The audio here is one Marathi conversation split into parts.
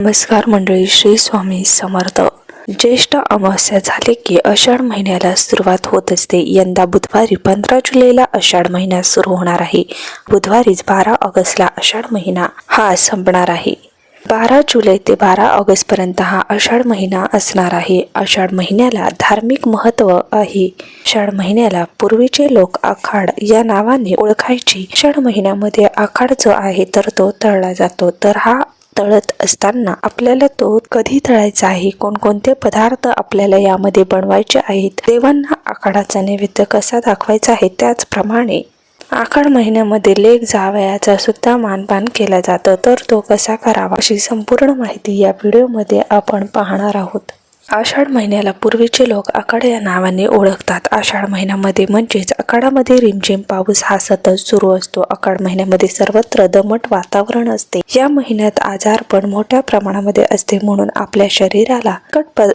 नमस्कार मंडळी, श्री स्वामी समर्थ. ज्येष्ठ अमावस्या झाले की आषाढ महिन्याला सुरुवात होत असते. यंदा बुधवारी 15 जुलैला आषाढ महिना सुरू होणार आहे. बुधवारीच 12 ऑगस्टला आषाढ महिना हा संपणार आहे. 12 जुलै ते 12 ऑगस्ट पर्यंत हा आषाढ महिना असणार आहे. आषाढ महिन्याला धार्मिक महत्त्व आहे. आषाढ महिन्याला पूर्वीचे लोक आखाड या नावाने ओळखायचे. आषाढ महिन्यामध्ये आखाड जो आहे तर तो तळला जातो. तर हा तळत असताना आपल्याला तो कधी तळायचा आहे, कोणकोणते पदार्थ आपल्याला यामध्ये बनवायचे आहेत, देवांना आखाडाचा नैवेद्य कसा दाखवायचा आहे, त्याचप्रमाणे आखाड महिन्यामध्ये लेक जावयाचा सुद्धा मानपान केला जातं. तर तो कसा करावा अशी संपूर्ण माहिती या व्हिडिओमध्ये आपण पाहणार आहोत. आषाढ महिन्याला पूर्वीचे लोक आखाड या नावाने ओळखतात. आषाढ महिन्यामध्ये म्हणजेच आखाडामध्ये रिमझिम पाऊस हा सतत सुरू असतो. आषाढ महिन्यामध्ये सर्वत्र दमट वातावरण असते. या महिन्यात आजारपण मोठ्या प्रमाणामध्ये असते, म्हणून आपल्या शरीराला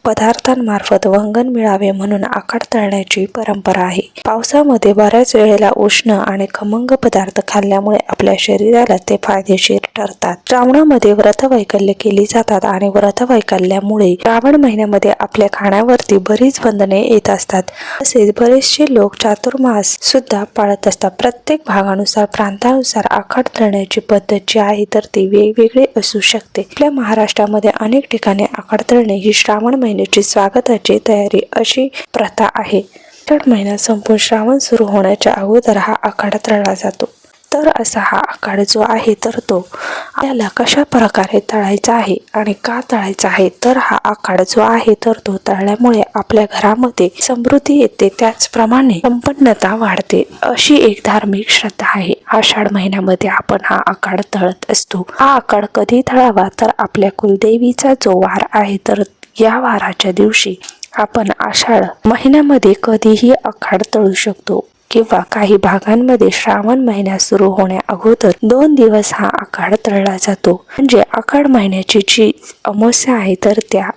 पदार्थांमार्फत वंगण मिळावे म्हणून आखाड तळण्याची परंपरा आहे. पावसामध्ये बऱ्याच वेळेला उष्ण आणि खमंग पदार्थ खाल्ल्यामुळे आपल्या शरीराला ते फायदेशीर ठरतात. श्रावणामध्ये व्रतवैकल्य केली जातात आणि व्रतवैकल्यामुळे श्रावण महिन्यामध्ये आपल्या खाण्यावरती बरीच बंधने येत असतात. तसेच बरेचसे लोक चातुर्मास सुद्धा पाळत असतात. प्रत्येक भागानुसार, प्रांतानुसार आखाड तळण्याची पद्धत जी आहे तर ती वेगवेगळी असू शकते. आपल्या महाराष्ट्रामध्ये अनेक ठिकाणी आखाड तळणे ही श्रावण महिन्याची स्वागताची तयारी अशी प्रथा आहे. आषाढ महिना संपून श्रावण सुरू होण्याच्या अगोदर हा आखाड तळला जातो. तर असा हा आखाड जो आहे तर तो आपल्याला कशा प्रकारे तळायचा आहे आणि का तळायचा आहे, तर हा आखाड जो आहे तर तो तळल्यामुळे आपल्या घरामध्ये समृद्धी येते, त्याचप्रमाणे संपन्नता वाढते अशी एक धार्मिक श्रद्धा आहे. आषाढ महिन्यामध्ये आपण हा आखाड तळत असतो. हा आखाड कधी तळावा, तर आपल्या कुलदेवीचा जो वार आहे तर या वाराच्या दिवशी आपण आषाढ महिन्यामध्ये कधीही आखाड तळू शकतो किंवा काही भागांमध्ये श्रावण महिना सुरू होण्या अगोदर 2 दिवस हा आखाड तळला जातो. म्हणजे आखाड महिन्याची जी अमावस्या आहे तर त्या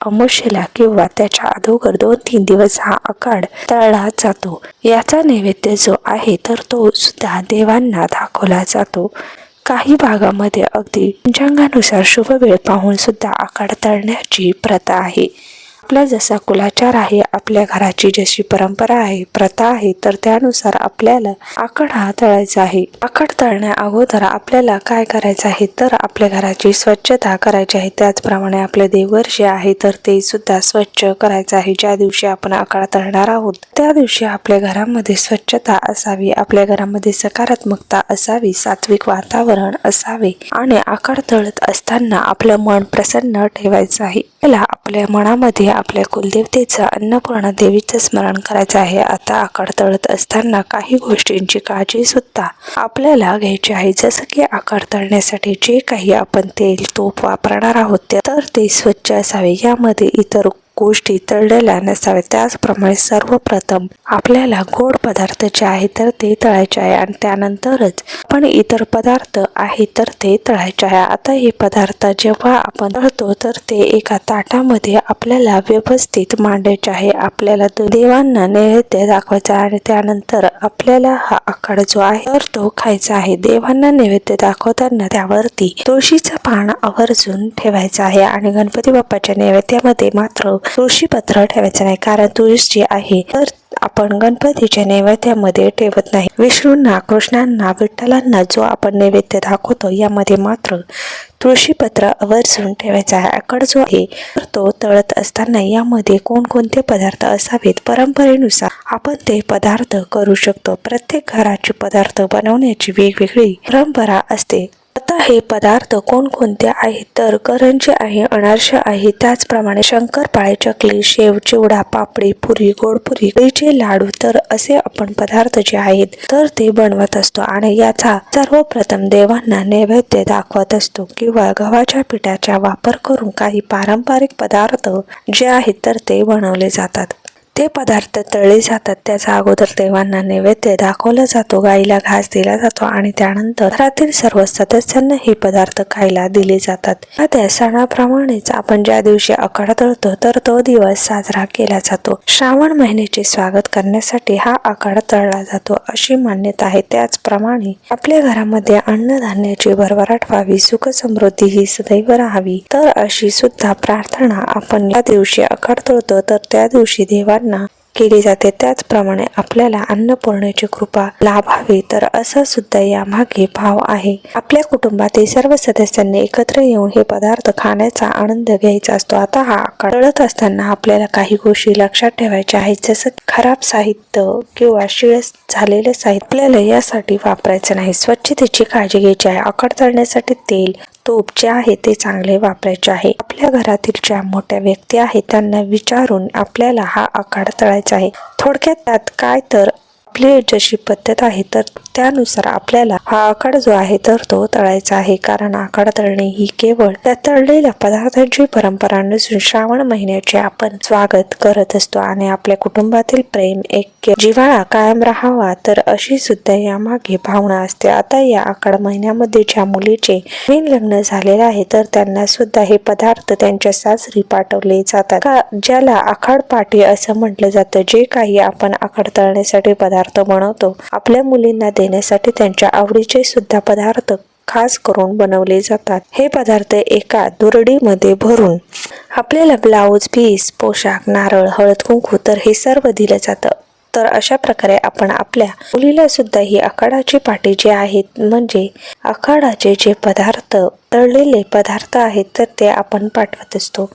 अमावस्येला किंवा त्याच्या अगोदर 2-3 दिवस हा आखाड तळला जातो. याचा नैवेद्य जो आहे तर तो सुद्धा देवांना दाखवला जातो. काही भागामध्ये अगदी पंचांगानुसार शुभ वेळ पाहून सुद्धा आखाड तळण्याची प्रथा आहे. आपला जसा कुलाचार आहे, आपल्या घराची जशी परंपरा आहे, प्रथा आहे, तर त्यानुसार आपल्याला आखाड हा तळायचा आहे. आखाड तळण्या अगोदर आपल्याला काय करायचं आहे, तर आपल्या घराची स्वच्छता करायची आहे. त्याचप्रमाणे आपले देवघर जे आहे तर ते सुद्धा स्वच्छ करायचं आहे. ज्या दिवशी आपण आखाड तळणार आहोत त्या दिवशी आपल्या घरामध्ये स्वच्छता असावी, आपल्या घरामध्ये सकारात्मकता असावी, सात्विक वातावरण असावे आणि आखाड तळत असताना आपलं मन प्रसन्न ठेवायचं आहे. आपल्या मनामध्ये आपल्या कुलदेवतेचं, अन्नपूर्णा देवीचं स्मरण करायचं आहे. आता आखाड तळत असताना काही गोष्टींची काळजी सुद्धा आपल्याला घ्यायची आहे. जसं की आखाड तळण्यासाठी जे काही आपण तेल, तूप वापरणार आहोत तर ते स्वच्छ असावे. यामध्ये इतर गोष्टी तळलेल्या नसाव्यात. त्याचप्रमाणे सर्वप्रथम आपल्याला गोड पदार्थ जे आहे तर ते तळायचे आहे आणि त्यानंतरच आपण इतर पदार्थ आहे तर ते तळायचे आहे. आता हे पदार्थ जेव्हा आपण तळतो तर ते एका ताटामध्ये आपल्याला व्यवस्थित मांडायचे आहे. आपल्याला देवांना नैवेद्य दाखवायचा आणि त्यानंतर आपल्याला हा आखाड जो आहे तर तो खायचा आहे. देवांना नैवेद्य दाखवताना त्यावरती तुळशीचं पान आवर्जून ठेवायचं आहे आणि गणपती बाप्पाच्या नैवेद्यामध्ये मात्र तुळशीपत्र ठेवायचं नाही, कारण तुळशी आहे तर आपण गणपतीच्या नैवेद्यामध्ये ठेवत नाही. विष्णूंना, कृष्णांना, विठ्ठलांना जो आपण नैवेद्य दाखवतो यामध्ये मात्र तुळशीपत्र आवर्जून ठेवायचा आहे. आखाड जो आहे तर तो तळत असताना यामध्ये कोणकोणते पदार्थ असावेत, परंपरेनुसार आपण ते पदार्थ करू शकतो. प्रत्येक घराचे पदार्थ बनवण्याची वेगवेगळी परंपरा असते. आता हे पदार्थ कोणकोणते आहेत, तर करंजी आहे, अनारसे आहे, त्याचप्रमाणे शंकरपाळे, चकली, शेव, चिवडा, पापडी, पुरी, गोडपुरी, कैरीचे लाडू, तर असे आपण पदार्थ जे आहेत तर ते बनवत असतो आणि याचा सर्वप्रथम देवांना नैवेद्य दाखवत असतो किंवा गव्हाच्या पिठाचा वापर करून काही पारंपरिक पदार्थ जे आहेत तर ते बनवले जातात. ते पदार्थ तळले जातात. त्याचा अगोदर देवांना नैवेद्य दाखवला जातो, गाईला घास दिला जातो आणि त्यानंतर घरातील सर्व सदस्यांना हे पदार्थ खायला दिले जातात. त्या सणाप्रमाणेच आपण ज्या दिवशी आखाड तळतो तर तो दिवस साजरा केला जातो. श्रावण महिन्याचे स्वागत करण्यासाठी हा आखाड तळला जातो अशी मान्यता आहे. त्याचप्रमाणे आपल्या घरामध्ये अन्नधान्याची भरभराट व्हावी, सुख समृद्धी ही सदैव राहावी, तर अशी सुद्धा प्रार्थना आपण या दिवशी आखाड तळतो तर त्या दिवशी देवांना केली जाते. त्याचप्रमाणे आपल्याला अन्नपूर्णेची कृपा लाभावी, तर असा सुद्धा यामागे भाव आहे. आपल्या कुटुंबातील सर्व सदस्यांनी एकत्र येऊन हे पदार्थ खाण्याचा आनंद घ्यायचा असतो. आता हा आखाड तळत असताना आपल्याला काही गोष्टी लक्षात ठेवायच्या आहेत, जसं खराब साहित्य किंवा शिळ झालेले साहित्य आपल्याला यासाठी वापरायचं नाही. स्वच्छतेची काळजी घ्यायची आहे. आखाड तळण्यासाठी तेल, तूप जे आहे ते चांगले वापरायचे आहे. आपल्या घरातील ज्या मोठ्या व्यक्ती आहेत त्यांना विचारून आपल्याला हा आखाड तळायचा आहे. थोडक्यात त्यात काय तर आपली जशी पद्धत आहे तर त्यानुसार आपल्याला हा आखाड जो आहे तर तो तळायचा आहे. कारण आखाड तळणे ही केवळ त्या तळलेल्या पदार्थांची परंपरा नसून श्रावण महिन्याचे आपण स्वागत करत असतो आणि आपल्या कुटुंबातील प्रेम, ऐक्य, जिव्हाळा कायम राहावा, तर अशी सुद्धा यामागे भावना असते. आता या आखाड महिन्यामध्ये ज्या मुलीचे नवीन लग्न झालेले आहे तर त्यांना सुद्धा हे पदार्थ त्यांच्या सासरी पाठवले जातात, ज्याला आखाड पाठी असं म्हटलं जातं. जे काही आपण आखाड तळण्यासाठी पदार्थ बनवतो, आपल्या मुलींना देण्यासाठी त्यांच्या आवडीचे सुद्धा पदार्थ खास करून बनवले जातात. हे पदार्थ एका दुरडीमध्ये भरून आपल्याला ब्लाऊज पीस, पोशाख, नारळ, हळद कुंकू तर हे सर्व दिलं जातं. तर अशा प्रकारे आपण आपल्या मुलीला सुद्धा ही आखाडाची पाटी जे आहेत म्हणजे आखाडाचे जे पदार्थ, तळलेले पदार्थ आहेत तर ते आपण पाठवत असतो.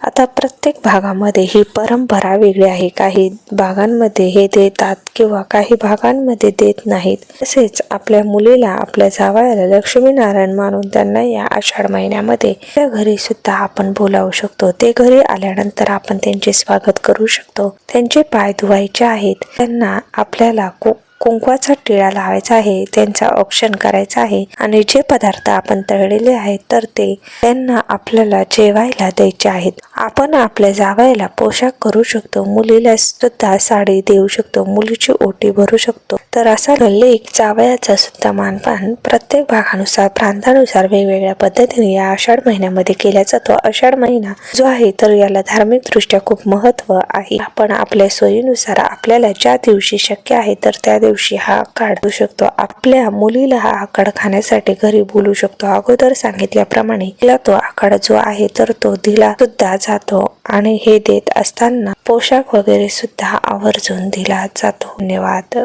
आता प्रत्येक भागामध्ये ही परंपरा वेगळी आहे. काही भागांमध्ये हे देतात किंवा काही भागांमध्ये देत नाहीत. तसेच आपल्या मुलीला, आपल्या जावयाला लक्ष्मीनारायण मानून त्यांना या आषाढ महिन्यामध्ये त्या घरी सुद्धा आपण बोलावू शकतो. ते घरी आल्यानंतर आपण त्यांचे स्वागत करू शकतो. त्यांचे पाय धुवायचे आहेत, त्यांना आपल्याला कुंकवाचा टिळा लावायचा आहे, त्यांचा औक्षण करायचा आहे आणि जे पदार्थ आपण तळलेले आहेत तर ते त्यांना आपल्याला जेवायला द्यायचे आहेत. आपण आपल्या जावयाला पोशाख करू शकतो, मुलीला सुद्धा साडी देऊ शकतो, मुलीची ओटी भरू शकतो. तर असा लेख जावयाचा सुद्धा मानपान प्रत्येक भागानुसार, प्रांतानुसार वेगवेगळ्या पद्धतीने या आषाढ महिन्यामध्ये केला जातो. आषाढ महिना जो आहे तर याला धार्मिक दृष्ट्या खूप महत्व आहे. आपण आपल्या सोयीनुसार आपल्याला ज्या दिवशी शक्य आहे तर त्या दिवशी हा आखाड करू शकतो. आपल्या मुलीला हा आखाड खाण्यासाठी घरी बोलू शकतो. अगोदर सांगितल्याप्रमाणे तिला तो आखाड जो आहे तर तो दिला सुद्धा जातो आणि हे देत असताना पोशाख वगैरे सुद्धा आवर्जून दिला जातो. धन्यवाद.